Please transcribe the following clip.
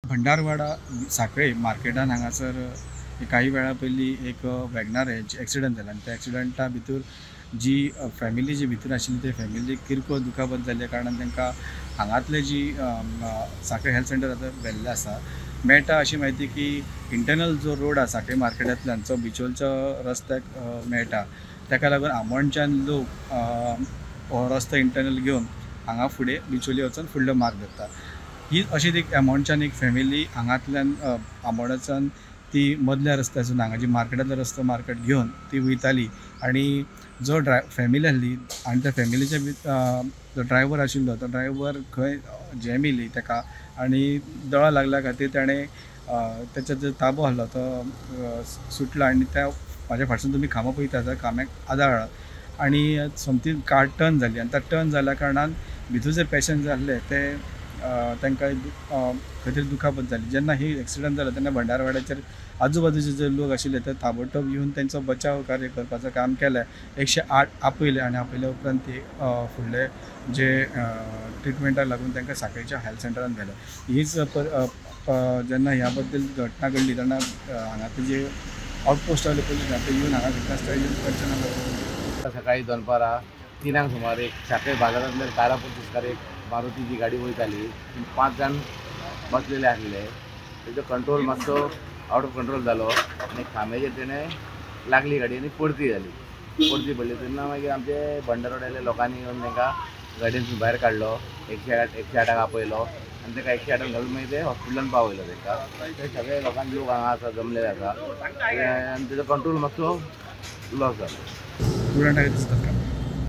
भंडारवाडा साखळे मार्केटान हांगासर काही वेळा पयलीं एक वॅगनार एक्सिडंट जाला आनी त्या एक्सिडंटा भितर जी फॅमिली जी भितर आशिल्ली ते फॅमिलीक किरकोळ दुखापत जाल्ल्या कारणान तांकां हांगातले जी साखळे हेल्थ सेंटर आतां व्हेल्लें आसा मेळटा अशी म्हायती की इंटरनल जो रोड आसा साखळे मार्केटांतल्यान जो बिचोलच्या रस्त्याक मेळटा ताका लागून आमोणच्यान लोक हो रस्तो इंटरनल घेवन हांगा फुडें बिचोली वचून फुडलो मार्ग धरता। ही अशीच एक आमोणच्यान एक फॅमिली हांगांतल्यान आमोणाच्यान ती मदल्या रस्त्यासून हांगा जी मार्केटांतलो रस्तो मार्केट घेवन ती वयताली आनी जो फॅमिली आसली आनी त्या फॅमिलीच्या जो ड्रायव्हर आशिल्लो तो ड्रायव्हर खंय जॅम येयली ताका आनी दोळा लागल्या खातीर ताणें ताचो जो ताबो आसलो तो सुटलो आनी त्या म्हाज्या फाटसून तुमी खांबो पळयता त्या खांब्याक आदाळ्ळा आनी समथींग कार टर्न जाली आनी त्या टर्न जाल्या कारणान भितर जे पॅसेंजर आसले ते तांकां खंय तरी दुखापत जाली। जेन्ना ही एक्सिडंट जालो तेन्ना भंडारवाड्याचेर आजूबाजूचे जे लोक आशिल्ले ते ताबडतोब येवन तेंचो बचाव कार्य करपाचें काम केलें। 108 आपयले आनी आपयल्या उपरांत ती फुडले जे ट्रिटमेंटाक लागून तांकां सांखळेच्या हेल्थ सेंटरान व्हेले। हीच जेन्ना ह्या बद्दल घटना घडली तेन्ना हांगातले जे आउटपोस्ट आसले पुलीस ते येवन हांगा घटनास्थळी येवन पंचनामा सकाळी दनपारा 3 सुमार एक साखळे बाजारांतल्या तारापूर तिस्कार एक मारुतीची गाडी वयताली 5 जाण बसलेले आसले। तेजो कंट्रोल मातसो आउट ऑफ कंट्रोल जालो आनी खांब्याचेर तेणें लागली गाडी आनी पडती जाली। पडती पडली तेन्ना मागीर आमचे भंडारवाड्याल्या लोकांनी येवन तांकां गाडयेंतून भायर काडलो 108 आपयलो आनी ताका 108 घालून मागीर ते हॉस्पिटलान पावयलो। तांकां ते सगळे लोकांचे लोक हांगा आसा जमलेले आसा आनी तेजो कंट्रोल मातसो लॉस जालो। स्टुडंटाक दिसतात का?